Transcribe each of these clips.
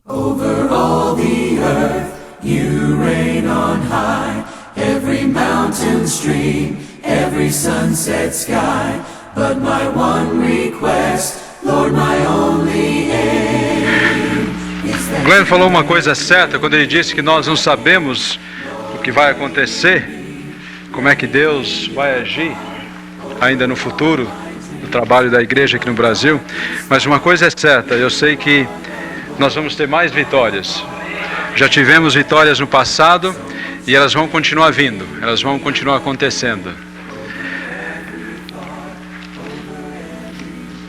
Over all the earth, you reign on high. Every mountain stream, every sunset sky. But my one request, Lord, my only aim is that... Glenn falou uma coisa certa quando ele disse que nós não sabemos o que vai acontecer, como é que Deus vai agir ainda no futuro do trabalho da igreja aqui no Brasil. Mas uma coisa é certa, eu sei que nós vamos ter mais vitórias. Já tivemos vitórias no passado e elas vão continuar vindo, elas vão continuar acontecendo.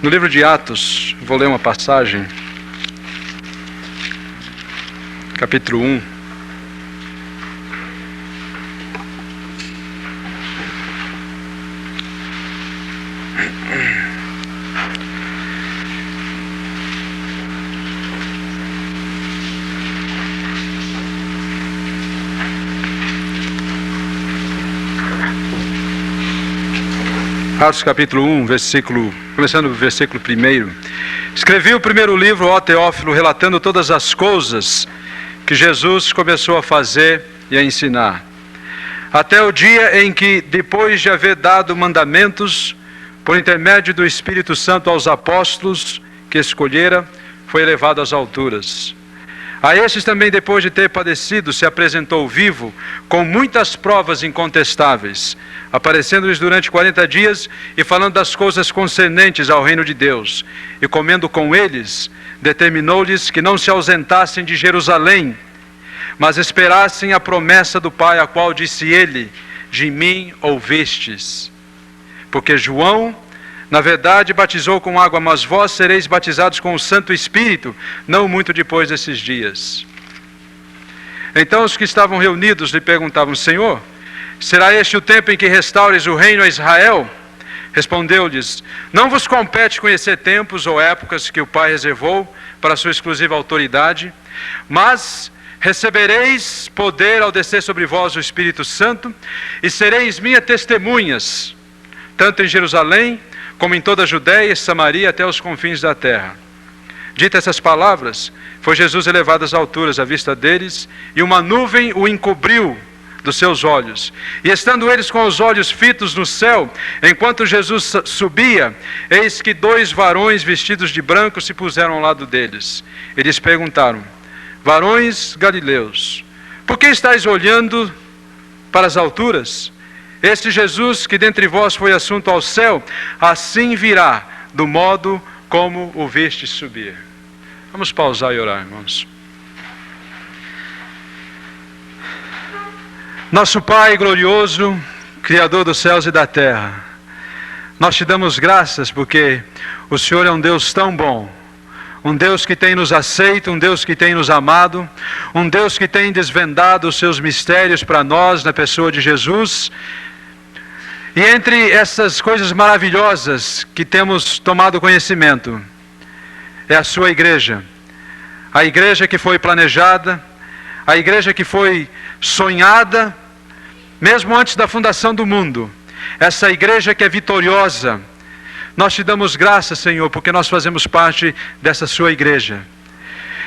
No livro de Atos, vou ler uma passagem, capítulo 1. Atos capítulo 1, começando do versículo 1. Escrevi o primeiro livro, ó Teófilo, relatando todas as coisas que Jesus começou a fazer e a ensinar, até o dia em que, depois de haver dado mandamentos, por intermédio do Espírito Santo aos apóstolos que escolhera, foi elevado às alturas. A estes também, depois de ter padecido, se apresentou vivo, com muitas provas incontestáveis, aparecendo-lhes durante 40 dias e falando das coisas concernentes ao reino de Deus. E comendo com eles, determinou-lhes que não se ausentassem de Jerusalém, mas esperassem a promessa do Pai, a qual disse ele: de mim ouvistes. Porque João, na verdade, batizou com água, mas vós sereis batizados com o Santo Espírito, não muito depois desses dias. Então os que estavam reunidos lhe perguntavam: Senhor, será este o tempo em que restaures o reino a Israel? Respondeu-lhes: não vos compete conhecer tempos ou épocas que o Pai reservou para a sua exclusiva autoridade, mas recebereis poder ao descer sobre vós o Espírito Santo, e sereis minhas testemunhas, tanto em Jerusalém, como em toda a Judéia e Samaria, até os confins da terra. Dita essas palavras, foi Jesus elevado às alturas à vista deles, e uma nuvem o encobriu dos seus olhos. E estando eles com os olhos fitos no céu, enquanto Jesus subia, eis que 2 varões vestidos de branco se puseram ao lado deles. Eles perguntaram: varões galileus, por que estáis olhando para as alturas? Este Jesus que dentre vós foi assunto ao céu, assim virá, do modo como o viste subir. Vamos pausar e orar, irmãos. Nosso Pai glorioso, Criador dos céus e da terra, nós te damos graças porque o Senhor é um Deus tão bom, um Deus que tem nos aceito, um Deus que tem nos amado, um Deus que tem desvendado os seus mistérios para nós na pessoa de Jesus. E entre essas coisas maravilhosas que temos tomado conhecimento, é a sua igreja. A igreja que foi planejada, a igreja que foi sonhada, mesmo antes da fundação do mundo. Essa igreja que é vitoriosa. Nós te damos graças, Senhor, porque nós fazemos parte dessa sua igreja.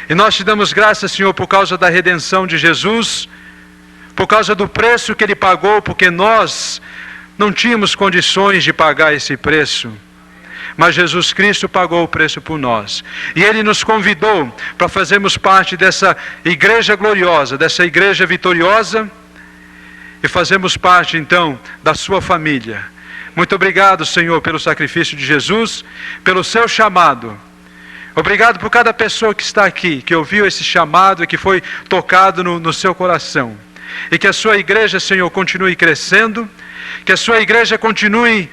E nós te damos graças, Senhor, por causa da redenção de Jesus, por causa do preço que Ele pagou, porque nós não tínhamos condições de pagar esse preço, mas Jesus Cristo pagou o preço por nós. E Ele nos convidou para fazermos parte dessa igreja gloriosa, dessa igreja vitoriosa, e fazermos parte então da sua família. Muito obrigado, Senhor, pelo sacrifício de Jesus, pelo seu chamado. Obrigado por cada pessoa que está aqui, que ouviu esse chamado e que foi tocado no seu coração. E que a sua igreja, Senhor, continue crescendo, que a sua igreja continue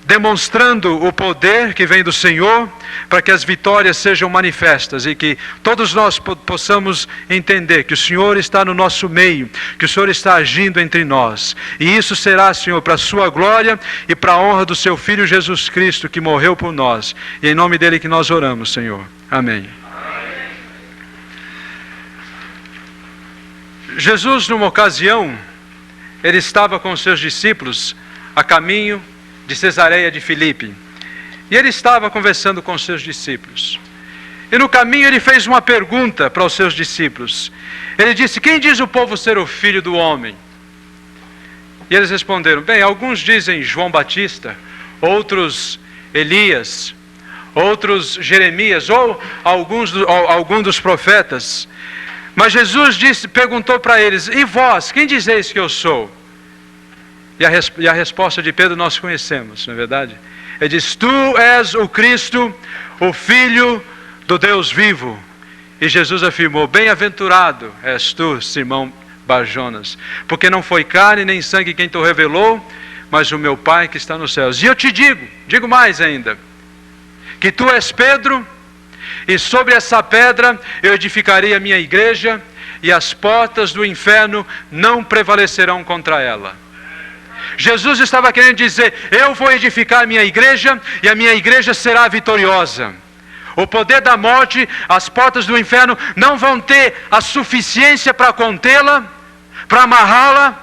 demonstrando o poder que vem do Senhor, para que as vitórias sejam manifestas e que todos nós possamos entender que o Senhor está no nosso meio, que o Senhor está agindo entre nós. E isso será, Senhor, para a sua glória e para a honra do seu Filho Jesus Cristo, que morreu por nós. E em nome dele que nós oramos, Senhor. Amém. Jesus, numa ocasião, ele estava com os seus discípulos a caminho de Cesareia de Filipe. E ele estava conversando com os seus discípulos. E no caminho ele fez uma pergunta para os seus discípulos. Ele disse: quem diz o povo ser o filho do homem? E eles responderam: bem, alguns dizem João Batista, outros Elias, outros Jeremias, ou algum dos profetas. Mas Jesus perguntou para eles: e vós, quem dizeis que eu sou? E a resposta de Pedro nós conhecemos, não é verdade? Ele diz: tu és o Cristo, o Filho do Deus vivo. E Jesus afirmou: bem-aventurado és tu, Simão Barjonas, porque não foi carne nem sangue quem te revelou, mas o meu Pai que está nos céus. E eu te digo mais ainda, que tu és Pedro, e sobre essa pedra eu edificarei a minha igreja, e as portas do inferno não prevalecerão contra ela. Jesus estava querendo dizer: eu vou edificar a minha igreja, e a minha igreja será vitoriosa. O poder da morte, as portas do inferno não vão ter a suficiência para contê-la, para amarrá-la,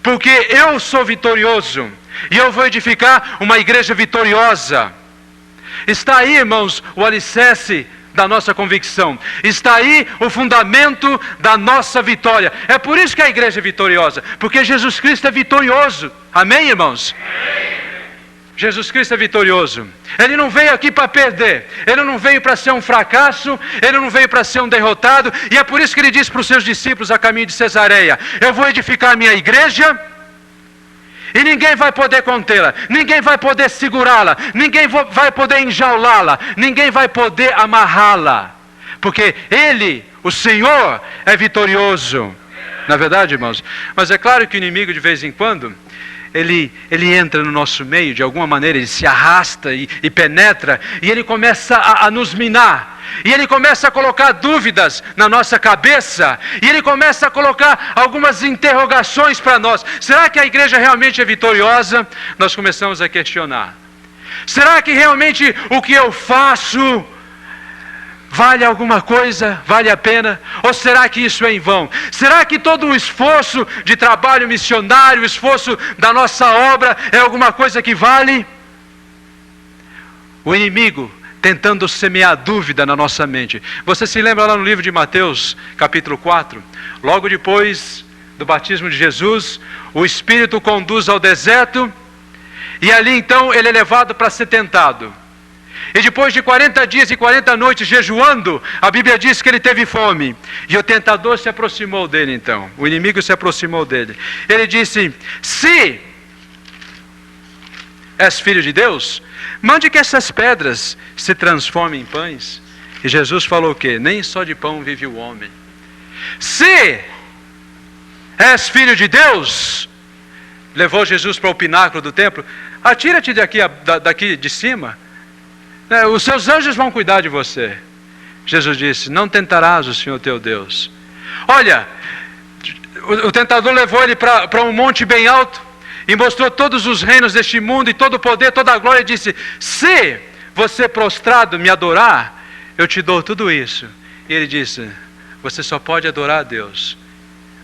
porque eu sou vitorioso, e eu vou edificar uma igreja vitoriosa. Está aí, irmãos, o alicerce da nossa convicção. Está aí o fundamento da nossa vitória. É por isso que a igreja é vitoriosa, porque Jesus Cristo é vitorioso. Amém, irmãos? Amém. Jesus Cristo é vitorioso. Ele não veio aqui para perder. Ele não veio para ser um fracasso. Ele não veio para ser um derrotado. E é por isso que ele disse para os seus discípulos a caminho de Cesareia: eu vou edificar a minha igreja, e ninguém vai poder contê-la, ninguém vai poder segurá-la, ninguém vai poder enjaulá-la, ninguém vai poder amarrá-la, porque Ele, o Senhor, é vitorioso. Na verdade, irmãos, mas é claro que o inimigo de vez em quando, ele entra no nosso meio, de alguma maneira, ele se arrasta e penetra, e ele começa a nos minar. E ele começa a colocar dúvidas na nossa cabeça, e ele começa a colocar algumas interrogações para nós. Será que a igreja realmente é vitoriosa? Nós começamos a questionar. Será que realmente o que eu faço vale alguma coisa? Vale a pena? Ou será que isso é em vão? Será que todo o esforço de trabalho missionário, o esforço da nossa obra é alguma coisa que vale? O inimigo tentando semear dúvida na nossa mente. Você se lembra lá no livro de Mateus, capítulo 4? Logo depois do batismo de Jesus, o Espírito o conduz ao deserto, e ali então ele é levado para ser tentado. E depois de 40 dias e 40 noites jejuando, a Bíblia diz que ele teve fome. E o tentador se aproximou dele então. O inimigo se aproximou dele. Ele disse: se és filho de Deus, mande que essas pedras se transformem em pães. E Jesus falou o quê? Nem só de pão vive o homem. Se és filho de Deus, levou Jesus para o pináculo do templo: atira-te daqui de cima, os seus anjos vão cuidar de você. Jesus disse: não tentarás o Senhor teu Deus. Olha, o tentador levou ele para um monte bem alto, e mostrou todos os reinos deste mundo, e todo o poder, toda a glória, e disse: se você prostrado me adorar, eu te dou tudo isso. E ele disse: você só pode adorar a Deus,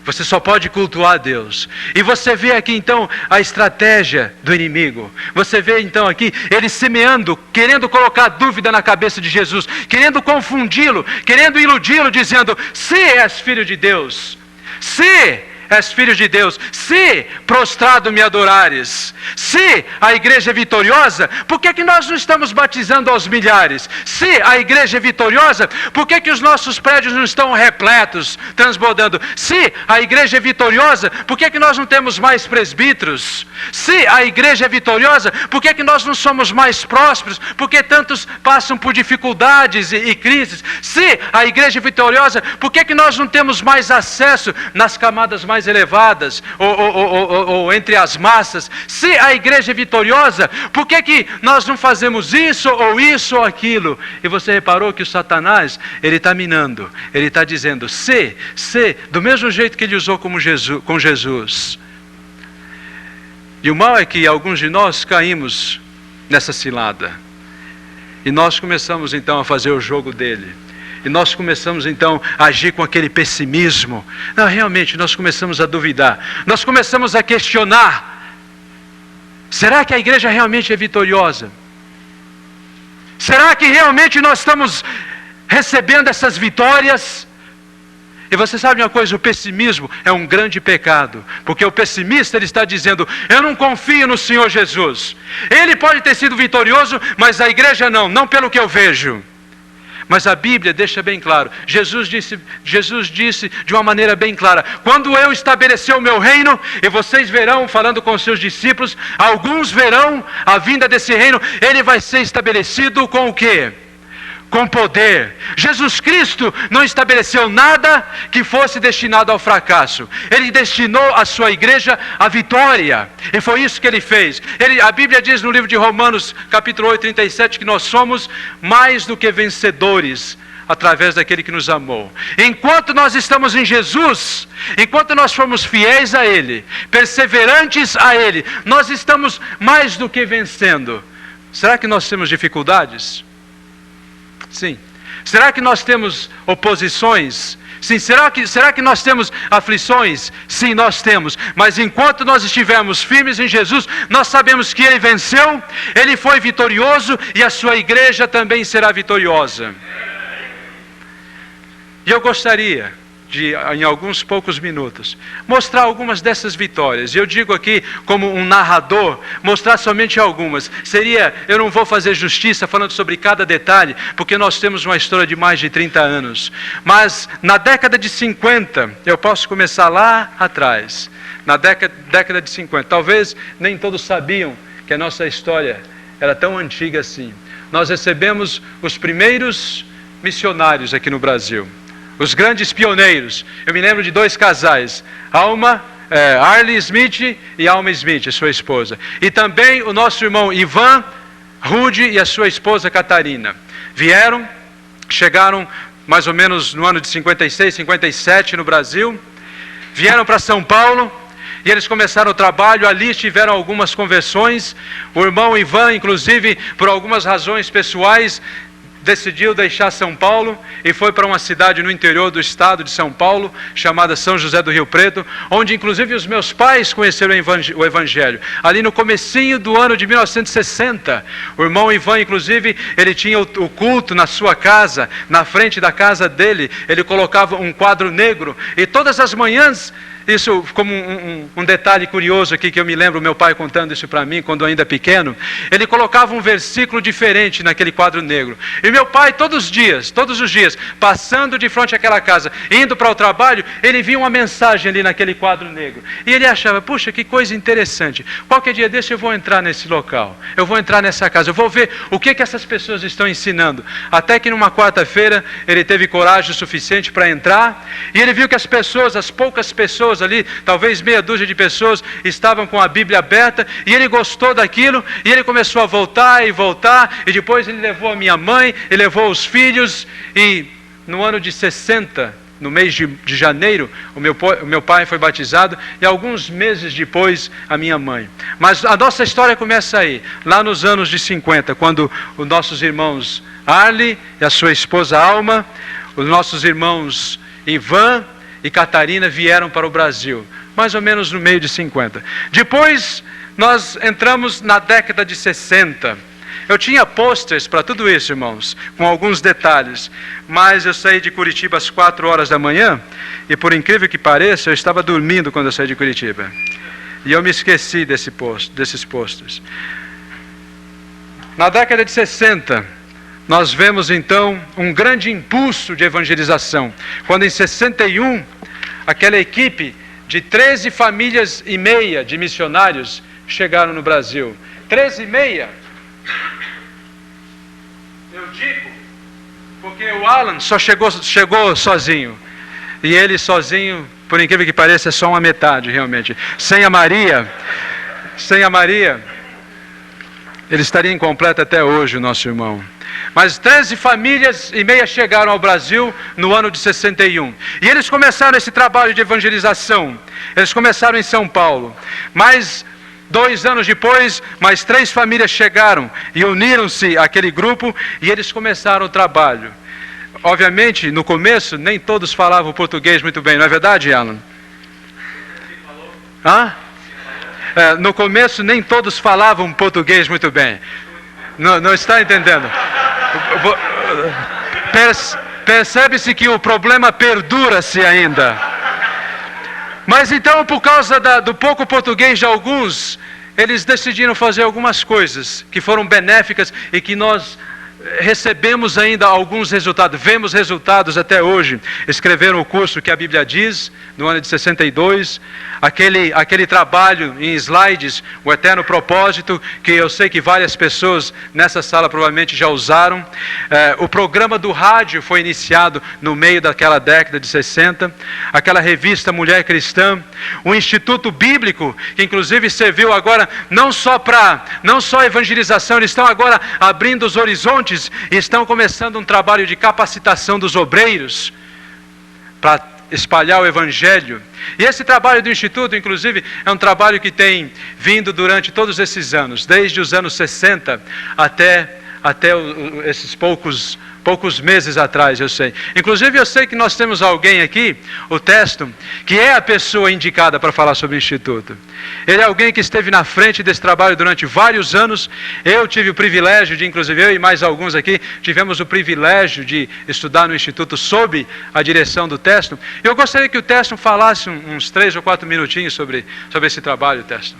você só pode cultuar a Deus. E você vê aqui então a estratégia do inimigo. Você vê então aqui ele semeando, querendo colocar dúvida na cabeça de Jesus, querendo confundi-lo, querendo iludi-lo, dizendo: se és filho de Deus, se és filho de Deus, se prostrado me adorares, se a igreja é vitoriosa, por que nós não estamos batizando aos milhares? Se a igreja é vitoriosa, por que os nossos prédios não estão repletos, transbordando? Se a igreja é vitoriosa, por que nós não temos mais presbíteros? Se a igreja é vitoriosa, por que nós não somos mais prósperos? Porque tantos passam por dificuldades e crises? Se a igreja é vitoriosa, por que nós não temos mais acesso nas camadas mais elevadas, ou entre as massas? Se a igreja é vitoriosa, por que nós não fazemos isso ou aquilo? E você reparou que o Satanás, ele está minando, ele está dizendo: se, do mesmo jeito que ele usou com Jesus. E o mal é que alguns de nós caímos nessa cilada, e nós começamos então a fazer o jogo dele. E nós começamos então a agir com aquele pessimismo. Não, realmente nós começamos a duvidar. Nós começamos a questionar. Será que a igreja realmente é vitoriosa? Será que realmente nós estamos recebendo essas vitórias. E você sabe uma coisa, o pessimismo é um grande pecado, porque o pessimista ele está dizendo, eu não confio no Senhor Jesus. Ele pode ter sido vitorioso, mas a igreja não pelo que eu vejo. Mas a Bíblia deixa bem claro, Jesus disse de uma maneira bem clara, quando eu estabelecer o meu reino, e vocês verão, falando com os seus discípulos, alguns verão a vinda desse reino, ele vai ser estabelecido com o quê? Com poder. Jesus Cristo não estabeleceu nada que fosse destinado ao fracasso. Ele destinou a sua igreja à vitória. E foi isso que ele fez. A Bíblia diz no livro de Romanos, capítulo 8, 37, que nós somos mais do que vencedores através daquele que nos amou. Enquanto nós estamos em Jesus, enquanto nós formos fiéis a Ele, perseverantes a Ele, nós estamos mais do que vencendo. Será que nós temos dificuldades? Sim. Será que nós temos oposições? Sim. Será que nós temos aflições? Sim, nós temos. Mas enquanto nós estivermos firmes em Jesus, nós sabemos que Ele venceu, Ele foi vitorioso e a sua igreja também será vitoriosa. E eu gostaria de, em alguns poucos minutos, mostrar algumas dessas vitórias. E eu digo aqui, como um narrador, mostrar somente algumas. Eu não vou fazer justiça falando sobre cada detalhe, porque nós temos uma história de mais de 30 anos. Mas na década de 50, eu posso começar lá atrás, na década de 50. Talvez nem todos sabiam que a nossa história era tão antiga assim. Nós recebemos os primeiros missionários aqui no Brasil. Os grandes pioneiros. Eu me lembro de 2 casais, Arlie Smith e Alma Smith, a sua esposa. E também o nosso irmão Ivan Rude e a sua esposa Catarina. Chegaram mais ou menos no ano de 56, 57 no Brasil. Vieram para São Paulo e eles começaram o trabalho. Ali tiveram algumas conversões. O irmão Ivan, inclusive, por algumas razões pessoais, decidiu deixar São Paulo e foi para uma cidade no interior do estado de São Paulo, chamada São José do Rio Preto, onde inclusive os meus pais conheceram o Evangelho. Ali no comecinho do ano de 1960, o irmão Ivan, inclusive, ele tinha o culto na sua casa, na frente da casa dele, ele colocava um quadro negro, e todas as manhãs, isso como um detalhe curioso aqui que eu me lembro, meu pai contando isso para mim quando ainda pequeno, ele colocava um versículo diferente naquele quadro negro. E meu pai todos os dias, passando de frente àquela casa, indo para o trabalho, ele via uma mensagem ali naquele quadro negro. E ele achava, puxa, que coisa interessante. Qualquer dia desse eu vou entrar nesse local, eu vou entrar nessa casa, eu vou ver o que essas pessoas estão ensinando. Até que numa quarta-feira, ele teve coragem suficiente para entrar, e ele viu que as poucas pessoas ali, talvez meia dúzia de pessoas, estavam com a Bíblia aberta, e ele gostou daquilo, e ele começou a voltar, e depois ele levou a minha mãe, ele levou os filhos, e no ano de 60, no mês de janeiro, o meu pai foi batizado, e alguns meses depois, a minha mãe. Mas a nossa história começa aí, lá nos anos de 50, quando os nossos irmãos Arlie e a sua esposa Alma, os nossos irmãos Ivan e Catarina vieram para o Brasil, mais ou menos no meio de 50. Depois nós entramos na década de 60. Eu tinha posters para tudo isso, irmãos, com alguns detalhes, mas eu saí de Curitiba às 4 horas da manhã, e por incrível que pareça, eu estava dormindo quando eu saí de Curitiba, e eu me esqueci desses posters. Na década de 60, nós vemos então um grande impulso de evangelização, quando em 61, aquela equipe de 13 famílias e meia de missionários chegaram no Brasil. 13 e meia, eu digo, porque o Alan só chegou sozinho, e ele sozinho, por incrível que pareça, é só uma metade realmente. Sem a Maria, ele estaria incompleto até hoje, o nosso irmão. Mas 13 famílias e meia chegaram ao Brasil no ano de 61. E eles começaram esse trabalho de evangelização. Eles começaram em São Paulo. Mas 2 anos depois, mais 3 famílias chegaram e uniram-se àquele grupo, e eles começaram o trabalho. Obviamente, no começo, nem todos falavam português muito bem, não é verdade, Alan? No começo, nem todos falavam português muito bem. Não está entendendo? Percebe-se que o problema perdura-se ainda. Mas então, por causa do pouco português de alguns, eles decidiram fazer algumas coisas que foram benéficas e que nós recebemos ainda alguns resultados, vemos resultados até hoje. Escreveram o curso que a Bíblia diz, no ano de 62, aquele trabalho em slides, o eterno propósito, que eu sei que várias pessoas nessa sala provavelmente já usaram. O programa do rádio foi iniciado no meio daquela década de 60, aquela revista Mulher Cristã, o Instituto Bíblico, que inclusive serviu agora não só evangelização, eles estão agora abrindo os horizontes e estão começando um trabalho de capacitação dos obreiros para espalhar o Evangelho. E esse trabalho do Instituto, inclusive, é um trabalho que tem vindo durante todos esses anos, desde os anos 60 até esses poucos meses atrás, eu sei. Inclusive, eu sei que nós temos alguém aqui, o Testo, que é a pessoa indicada para falar sobre o Instituto. Ele é alguém que esteve na frente desse trabalho durante vários anos. Eu tive o privilégio inclusive eu e mais alguns aqui, tivemos o privilégio de estudar no Instituto sob a direção do Testo. Eu gostaria que o Testo falasse uns 3 ou 4 minutinhos sobre esse trabalho, Testo.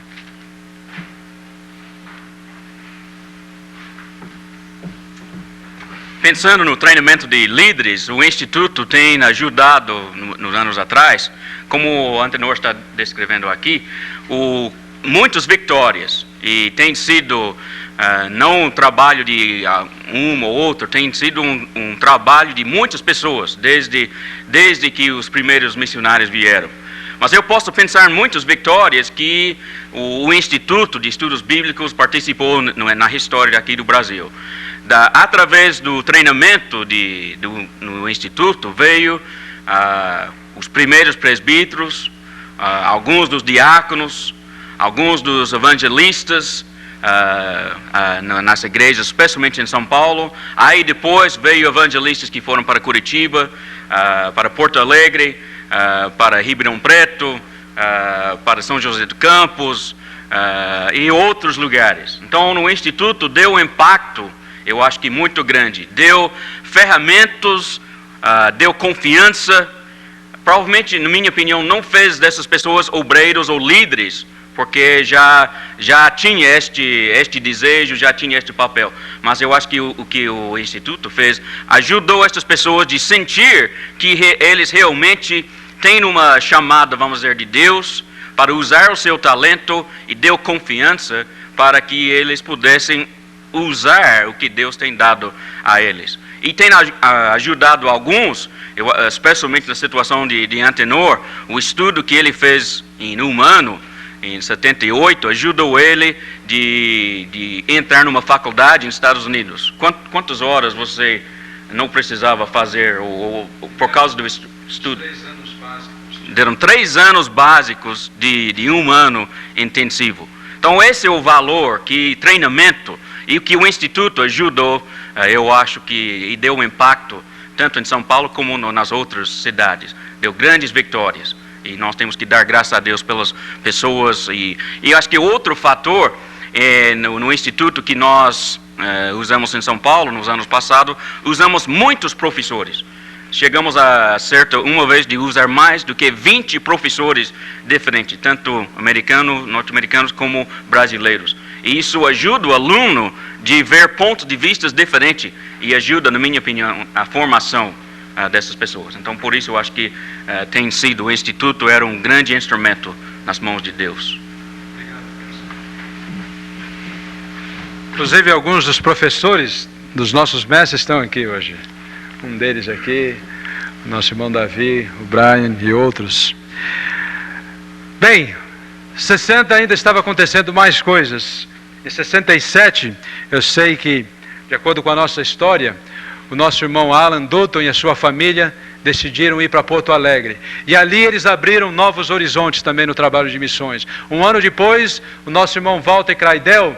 Pensando no treinamento de líderes, o Instituto tem ajudado, nos anos atrás, como o Antenor está descrevendo aqui, muitas vitórias. E tem sido, não um trabalho de um ou outro, tem sido um trabalho de muitas pessoas, desde que os primeiros missionários vieram. Mas eu posso pensar em muitas vitórias que o Instituto de Estudos Bíblicos participou na história aqui do Brasil. Através do treinamento no Instituto, veio os primeiros presbíteros, alguns dos diáconos, alguns dos evangelistas nas igrejas, especialmente em São Paulo. Aí depois veio evangelistas que foram para Curitiba, para Porto Alegre, para Ribeirão Preto, para São José dos Campos e outros lugares. Então, no Instituto deu um impacto, eu acho que muito grande, deu ferramentas, deu confiança. Provavelmente, na minha opinião, não fez dessas pessoas obreiros ou líderes, porque já tinha este desejo, já tinha este papel. Mas eu acho que o que o Instituto fez ajudou estas pessoas a sentir que eles realmente têm uma chamada, vamos dizer, de Deus, para usar o seu talento, e deu confiança para que eles pudessem usar o que Deus tem dado a eles. E tem ajudado alguns, especialmente na situação de Antenor, o estudo que ele fez em um ano, em 78, ajudou ele de entrar numa faculdade nos Estados Unidos. Quantas horas você não precisava fazer por causa do estudo? 3 anos básicos. Deram 3 anos básicos de um ano intensivo. Então esse é o valor, que treinamento, e que o Instituto ajudou, eu acho que deu um impacto, tanto em São Paulo como nas outras cidades. Deu grandes vitórias. E nós temos que dar graças a Deus pelas pessoas. E acho que outro fator no Instituto que nós usamos em São Paulo, nos anos passados, usamos muitos professores. Chegamos uma vez de usar mais do que 20 professores diferentes, tanto americanos, norte-americanos como brasileiros. E isso ajuda o aluno de ver pontos de vista diferentes e ajuda, na minha opinião, a formação dessas pessoas. Então, por isso eu acho que tem sido, o Instituto era um grande instrumento nas mãos de Deus. Inclusive, alguns dos professores dos nossos mestres estão aqui hoje. Um deles aqui, o nosso irmão Davi, o Brian e outros. Bem, 60 ainda estava acontecendo mais coisas. Em 67, eu sei que, de acordo com a nossa história, o nosso irmão Alan Doughton e a sua família decidiram ir para Porto Alegre. E ali eles abriram novos horizontes também no trabalho de missões. Um ano depois, o nosso irmão Walter Kraidel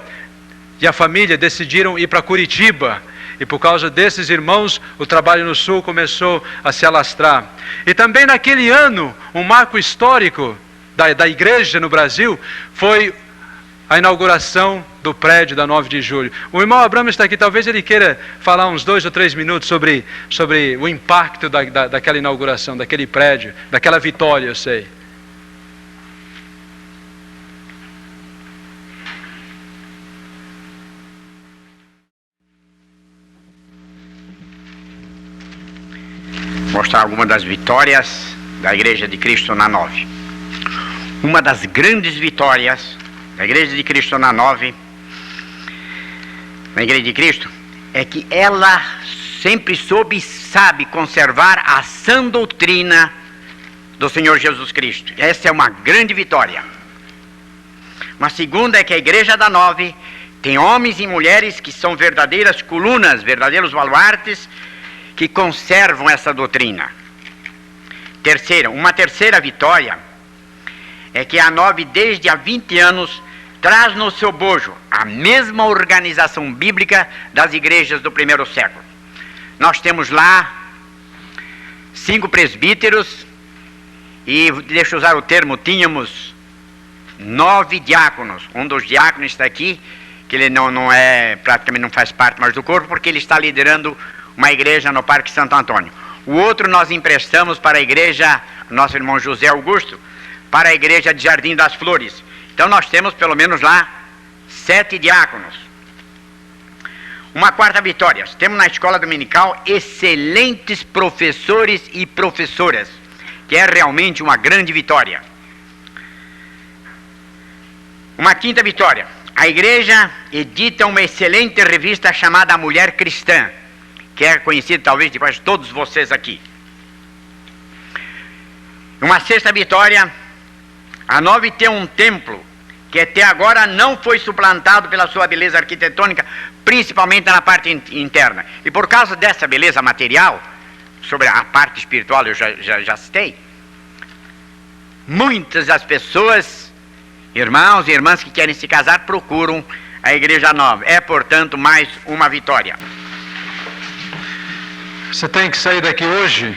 e a família decidiram ir para Curitiba. E por causa desses irmãos, o trabalho no Sul começou a se alastrar. E também naquele ano, um marco histórico da igreja no Brasil foi a inauguração do prédio da 9 de julho. O irmão Abramo está aqui, talvez ele queira falar uns 2 ou 3 minutos sobre o impacto daquela inauguração, daquele prédio, daquela vitória, eu sei. Mostrar algumas das vitórias da Igreja de Cristo na 9. Uma das grandes vitórias da Igreja de Cristo na 9, na Igreja de Cristo, é que ela sempre soube e sabe conservar a sã doutrina do Senhor Jesus Cristo. Essa é uma grande vitória. Uma segunda é que a Igreja da 9 tem homens e mulheres que são verdadeiras colunas, verdadeiros baluartes, que conservam essa doutrina. Uma terceira vitória é que a 9, desde há 20 anos, traz no seu bojo a mesma organização bíblica das igrejas do primeiro século. Nós temos lá 5 presbíteros e, deixa eu usar o termo, tínhamos 9 diáconos. Um dos diáconos está aqui, que ele praticamente não faz parte mais do corpo, porque ele está liderando uma igreja no Parque Santo Antônio. O outro nós emprestamos para a igreja, nosso irmão José Augusto, para a igreja de Jardim das Flores. Então nós temos pelo menos lá 7 diáconos. Uma quarta vitória, temos na escola dominical excelentes professores e professoras, que é realmente uma grande vitória. Uma quinta vitória, a igreja edita uma excelente revista chamada A Mulher Cristã, que é conhecido talvez de quase todos vocês aqui. Uma sexta vitória, a 9 tem um templo que até agora não foi suplantado pela sua beleza arquitetônica, principalmente na parte interna. E por causa dessa beleza material, sobre a parte espiritual eu já citei, muitas das pessoas, irmãos e irmãs que querem se casar, procuram a Igreja 9. É, portanto, mais uma vitória. Você tem que sair daqui hoje,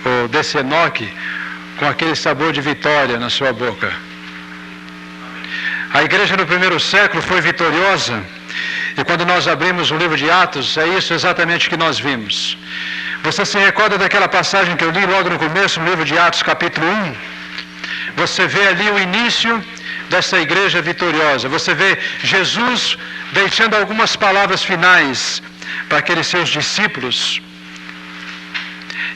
ou desse Enoque, com aquele sabor de vitória na sua boca. A igreja no primeiro século foi vitoriosa, e quando nós abrimos o livro de Atos, é isso exatamente que nós vimos. Você se recorda daquela passagem que eu li logo no começo, no livro de Atos, capítulo 1? Você vê ali o início dessa igreja vitoriosa. Você vê Jesus deixando algumas palavras finais para aqueles seus discípulos.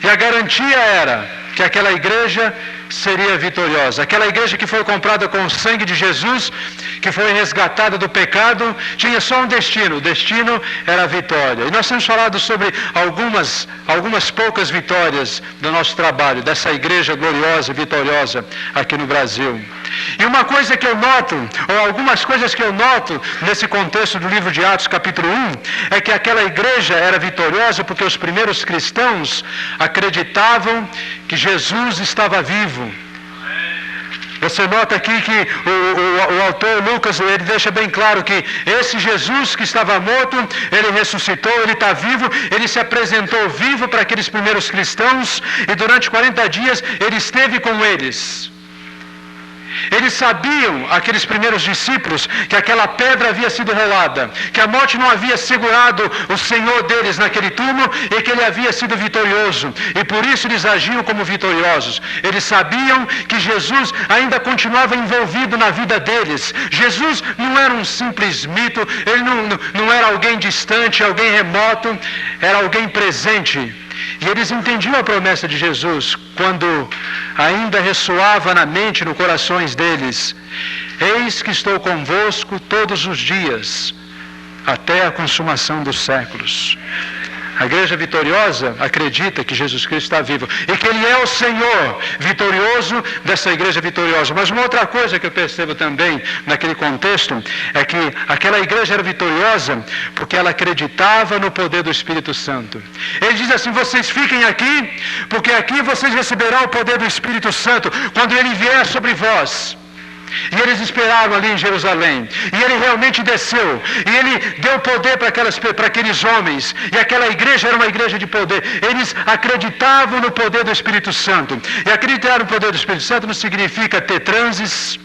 E a garantia era que aquela igreja seria vitoriosa. Aquela igreja que foi comprada com o sangue de Jesus, que foi resgatada do pecado, tinha só um destino. O destino era a vitória. E nós temos falado sobre algumas poucas vitórias do nosso trabalho, dessa igreja gloriosa e vitoriosa aqui no Brasil. E uma coisa que eu noto, ou algumas coisas que eu noto nesse contexto do livro de Atos capítulo 1, é que aquela igreja era vitoriosa porque os primeiros cristãos acreditavam que Jesus estava vivo. Você nota aqui que o autor Lucas, ele deixa bem claro que esse Jesus que estava morto, ele ressuscitou, ele está vivo, ele se apresentou vivo para aqueles primeiros cristãos e durante 40 dias ele esteve com eles. Eles sabiam, aqueles primeiros discípulos, que aquela pedra havia sido rolada, que a morte não havia segurado o Senhor deles naquele túmulo e que ele havia sido vitorioso. E por isso eles agiam como vitoriosos. Eles sabiam que Jesus ainda continuava envolvido na vida deles. Jesus não era um simples mito, ele não era alguém distante, alguém remoto, era alguém presente. E eles entendiam a promessa de Jesus quando ainda ressoava na mente e nos corações deles: eis que estou convosco todos os dias, até a consumação dos séculos. A igreja vitoriosa acredita que Jesus Cristo está vivo e que Ele é o Senhor vitorioso dessa igreja vitoriosa. Mas uma outra coisa que eu percebo também naquele contexto é que aquela igreja era vitoriosa porque ela acreditava no poder do Espírito Santo. Ele diz assim: vocês fiquem aqui, porque aqui vocês receberão o poder do Espírito Santo quando Ele vier sobre vós. E eles esperaram ali em Jerusalém, e ele realmente desceu, e ele deu poder para aqueles homens, e aquela igreja era uma igreja de poder. Eles acreditavam no poder do Espírito Santo, e acreditar no poder do Espírito Santo não significa ter transes,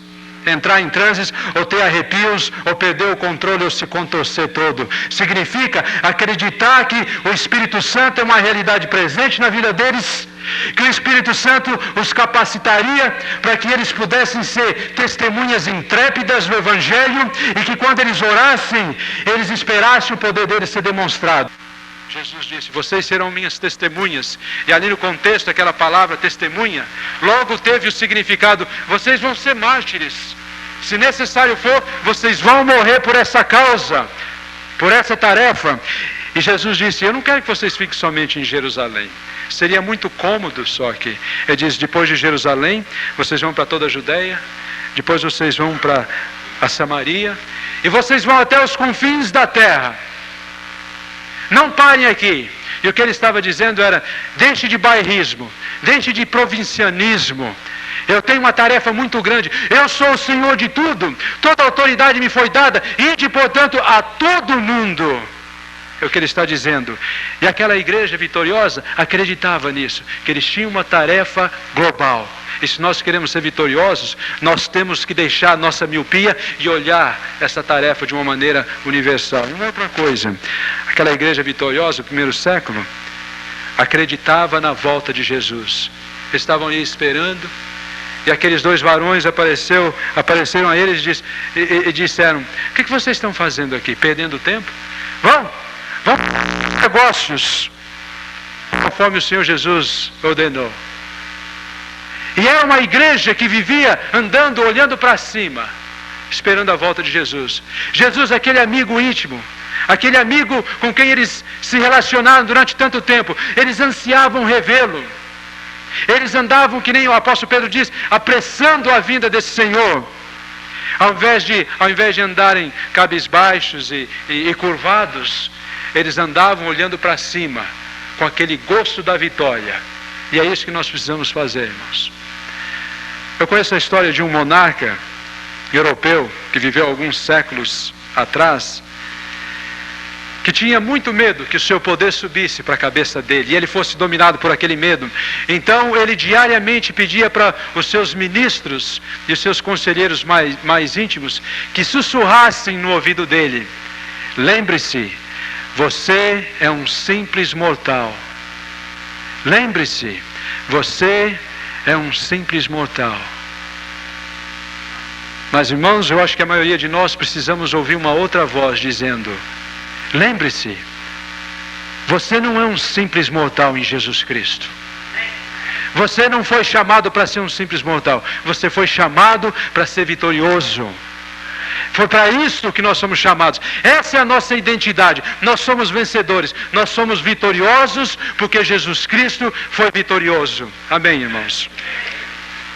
entrar em transes, ou ter arrepios, ou perder o controle, ou se contorcer todo. Significa acreditar que o Espírito Santo é uma realidade presente na vida deles, que o Espírito Santo os capacitaria para que eles pudessem ser testemunhas intrépidas do Evangelho, e que quando eles orassem, eles esperassem o poder deles ser demonstrado. Jesus disse: vocês serão minhas testemunhas. E ali no contexto, aquela palavra testemunha, logo teve o significado: vocês vão ser mártires. Se necessário for, vocês vão morrer por essa causa, por essa tarefa. E Jesus disse: eu não quero que vocês fiquem somente em Jerusalém. Seria muito cômodo só que. Ele diz: depois de Jerusalém, vocês vão para toda a Judéia, depois vocês vão para a Samaria, e vocês vão até os confins da terra. Não parem aqui. E o que ele estava dizendo era: deixe de bairrismo, deixe de provincianismo. Eu tenho uma tarefa muito grande. Eu sou o Senhor de tudo. Toda autoridade me foi dada. Ide, portanto, a todo mundo. É o que ele está dizendo. E aquela igreja vitoriosa acreditava nisso, que eles tinham uma tarefa global. E se nós queremos ser vitoriosos, nós temos que deixar a nossa miopia e olhar essa tarefa de uma maneira universal. E uma outra coisa, aquela igreja vitoriosa do primeiro século acreditava na volta de Jesus. Eles estavam ali esperando, e aqueles dois varões apareceram a eles e disseram: o que vocês estão fazendo aqui? Perdendo tempo? Vamos para negócios, conforme o Senhor Jesus ordenou. E era uma igreja que vivia andando, olhando para cima, esperando a volta de Jesus. Jesus, aquele amigo íntimo, aquele amigo com quem eles se relacionaram durante tanto tempo, eles ansiavam revê-lo. Eles andavam, que nem o apóstolo Pedro diz, apressando a vinda desse Senhor. Ao invés de andarem cabisbaixos e curvados, eles andavam olhando para cima, com aquele gosto da vitória. E é isso que nós precisamos fazer, irmãos. Eu conheço a história de um monarca europeu que viveu alguns séculos atrás, que tinha muito medo que o seu poder subisse para a cabeça dele e ele fosse dominado por aquele medo. Então ele diariamente pedia para os seus ministros e os seus conselheiros mais íntimos que sussurrassem no ouvido dele: lembre-se, você é um simples mortal. Lembre-se, você é um simples mortal. Mas, irmãos, eu acho que a maioria de nós precisamos ouvir uma outra voz dizendo: lembre-se, você não é um simples mortal em Jesus Cristo. Você não foi chamado para ser um simples mortal. Você foi chamado para ser vitorioso. Foi para isso que nós somos chamados. Essa é a nossa identidade. Nós somos vencedores. Nós somos vitoriosos porque Jesus Cristo foi vitorioso. Amém, irmãos?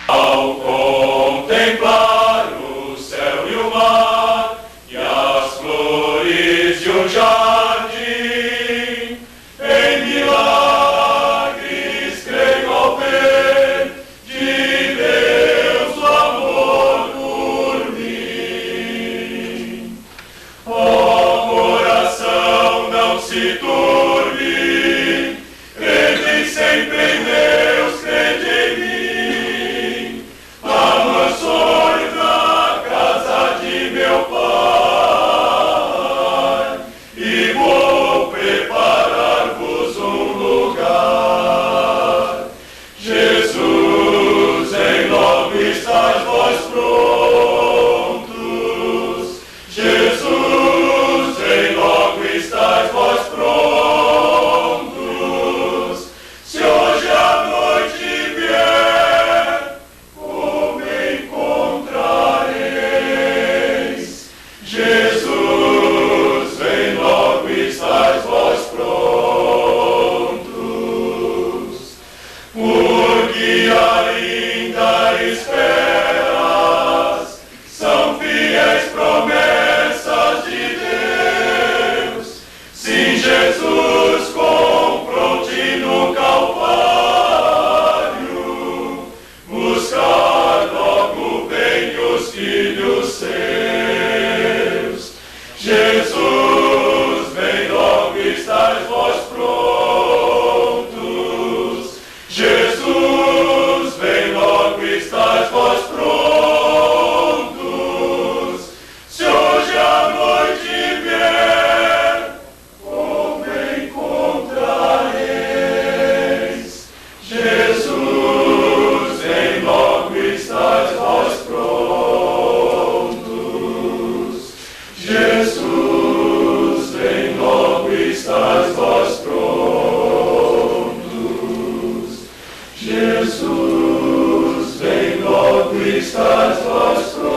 Ao contemplar o céu e o mar e as flores de um jardim, em milagres creio ao ver de Deus o amor por mim. Ó coração, não se turbe, crede sempre em Deus, crede em mim. Amansões was for